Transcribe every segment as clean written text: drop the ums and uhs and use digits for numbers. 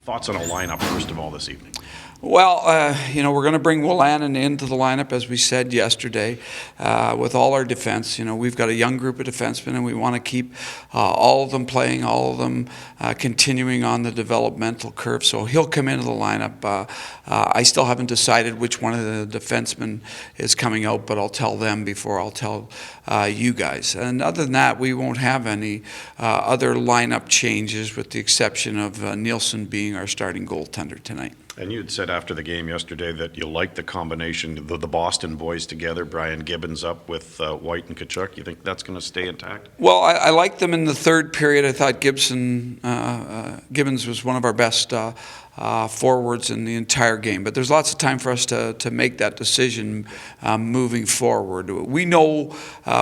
Thoughts on a lineup, first of all, this evening? Well, we're going to bring Wolanin into the lineup, as we said yesterday, with all our defense. We've got a young group of defensemen, and we want to keep all of them playing, all of them continuing on the developmental curve. So he'll come into the lineup. I still haven't decided which one of the defensemen is coming out, but I'll tell them before I'll tell you guys. And other than that, we won't have any other lineup changes, with the exception of Nielsen being our starting goaltender tonight. And you had said after the game yesterday that you like the combination of the Boston boys together, Brian Gibbons up with White and Tkachuk. You think that's going to stay intact? Well, I liked them in the third period. I thought Gibbons was one of our best forwards in the entire game. But there's lots of time for us to make that decision moving forward. We know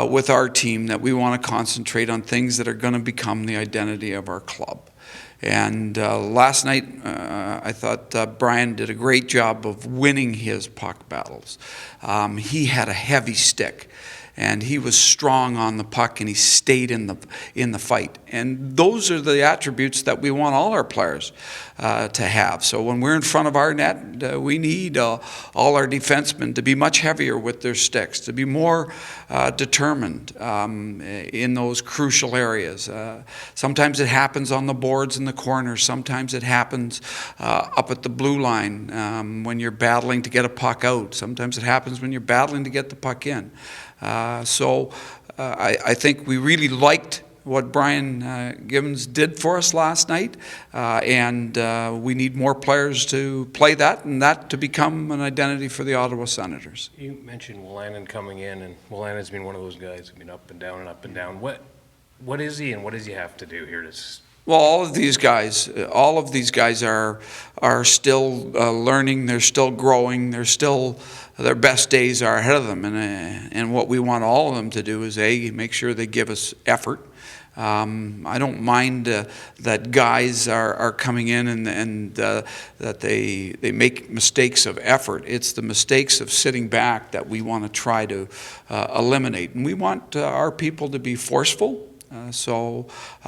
with our team that we want to concentrate on things that are going to become the identity of our club. And last night, I thought Brian did a great job of winning his puck battles. He had a heavy stick, and he was strong on the puck, and he stayed in the fight. And those are the attributes that we want all our players to have. So when we're in front of our net, we need all our defensemen to be much heavier with their sticks, to be more determined in those crucial areas. Sometimes it happens on the boards in the corner. Sometimes it happens up at the blue line when you're battling to get a puck out. Sometimes it happens when you're battling to get the puck in. So I think we really liked what Brian Gibbons did for us last night, and we need more players to play that, and that to become an identity for the Ottawa Senators. You mentioned Wolanin coming in, and Wolanin's been one of those guys who's been up and down and up and down. What is he, and what does he have to do here to? Well, all of these guys are still learning. They're still growing. Their best days are ahead of them, and what we want all of them to do is make sure they give us effort. I don't mind that guys are coming in and that they make mistakes of effort. It's the mistakes of sitting back that we want to try to eliminate, and we want our people to be forceful. So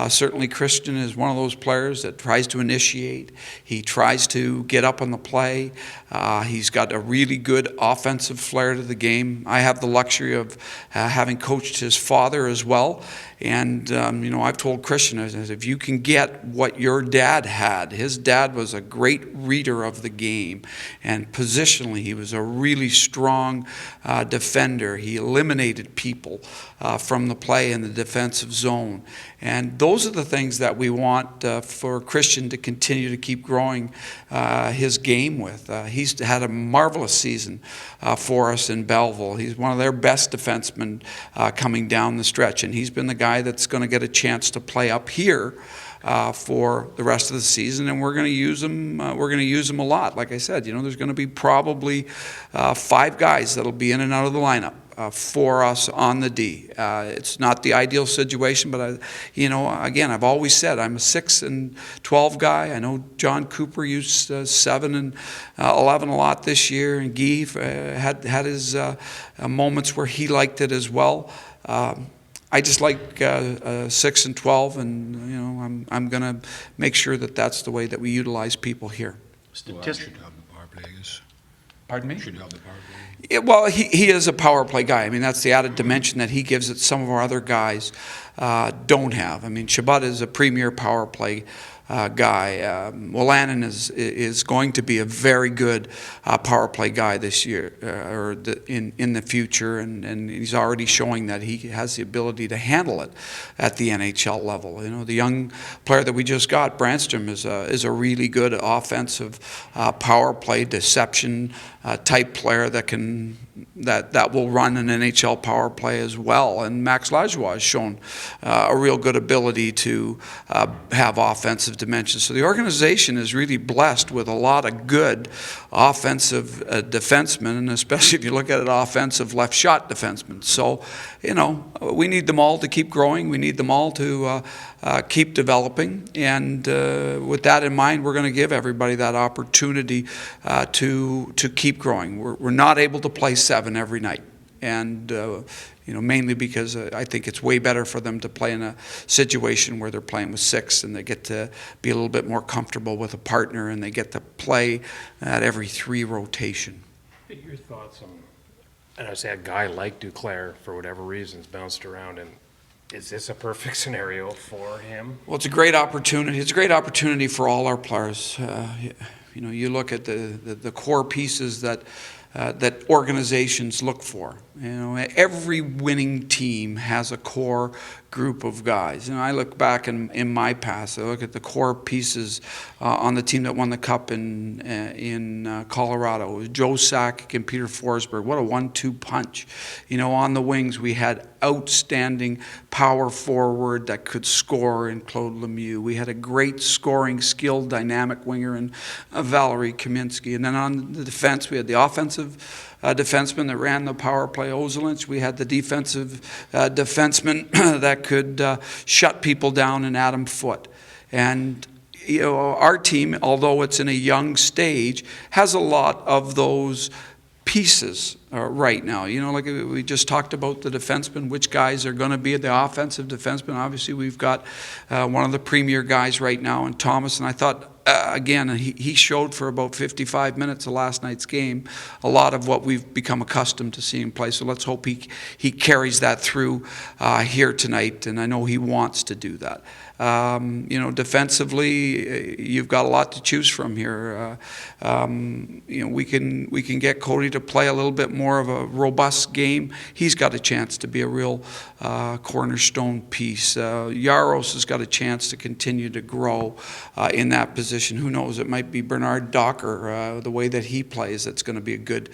certainly Christian is one of those players that tries to initiate. He tries to get up on the play. He's got a really good offensive flair to the game. I have the luxury of having coached his father as well. And, I've told Christian, if you can get what your dad had, his dad was a great reader of the game. And positionally, he was a really strong defender. He eliminated people from the play in the defensive zone. And those are the things that we want for Christian to continue to keep growing his game with. He's had a marvelous season for us in Belleville. He's one of their best defensemen coming down the stretch, and he's been the guy that's going to get a chance to play up here for the rest of the season, and we're going to use him. We're going to use him a lot. Like I said, there's going to be probably 5 guys that'll be in and out of the lineup for us on the D. It's not the ideal situation, but again, I've always said I'm a 6 and 12 guy. I know John Cooper used 7 and 11 a lot this year, and Guy had his moments where he liked it as well. I just like 6 and 12, and I'm going to make sure that that's the way that we utilize people here. Statistic. Pardon me? Should have the power play. Yeah, well, he is a power play guy. I mean, that's the added dimension that he gives that some of our other guys don't have. I mean, Shabbat is a premier power play guy. Wolanin is going to be a very good power play guy this year in the future, and he's already showing that he has the ability to handle it at the NHL level. The young player that we just got, Brandstrom, is a really good offensive power play deception type player that will run an NHL power play as well. And Max Lajoie has shown a real good ability to have offensive dimension. So the organization is really blessed with a lot of good offensive defensemen, and especially if you look at it, offensive left shot defensemen. So, we need them all to keep growing. We need them all to keep developing. And with that in mind, we're going to give everybody that opportunity to keep growing. We're not able to play 7 every night. And, mainly because I think it's way better for them to play in a situation where they're playing with 6 and they get to be a little bit more comfortable with a partner and they get to play at every 3 rotation. Your thoughts on, and I say a guy like Duclair, for whatever reasons, bounced around, and is this a perfect scenario for him? Well, it's a great opportunity. It's a great opportunity for all our players. You look at the core pieces that organizations look for. Every winning team has a core group of guys. I look back in my past. I look at the core pieces on the team that won the Cup in Colorado. It was Joe Sakic and Peter Forsberg. What a 1-2 punch. On the wings we had outstanding power forward that could score in Claude Lemieux. We had a great scoring, skilled, dynamic winger in Valerie Kaminsky. And then on the defense we had the offensive defenseman that ran the power play, Ozelinch. We had the defensive defenseman that could shut people down in Adam Foote. And our team, although it's in a young stage, has a lot of those pieces right now. Like we just talked about the defensemen, which guys are going to be the offensive defensemen. Obviously, we've got one of the premier guys right now in Thomas, and I thought, again, he showed for about 55 minutes of last night's game a lot of what we've become accustomed to seeing play. So let's hope he carries that through here tonight, and I know he wants to do that. Defensively, you've got a lot to choose from here. We can get Cody to play a little bit more of a robust game. He's got a chance to be a real cornerstone piece. Jaros has got a chance to continue to grow in that position. Who knows? It might be Bernard Docker, the way that he plays, that's going to be a good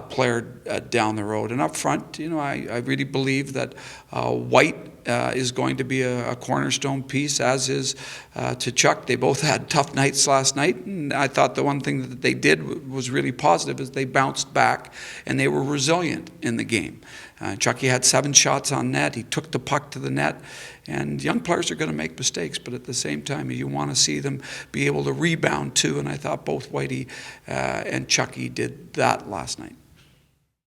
player down the road. And up front, I really believe that White is going to be a cornerstone piece, as is Tkachuk. They both had tough nights last night, and I thought the one thing that they did was really positive is they bounced back and they were resilient in the game. Chucky had 7 shots on net. He took the puck to the net. And young players are going to make mistakes, but at the same time, you want to see them be able to rebound too. And I thought both Whitey and Chucky did that last night.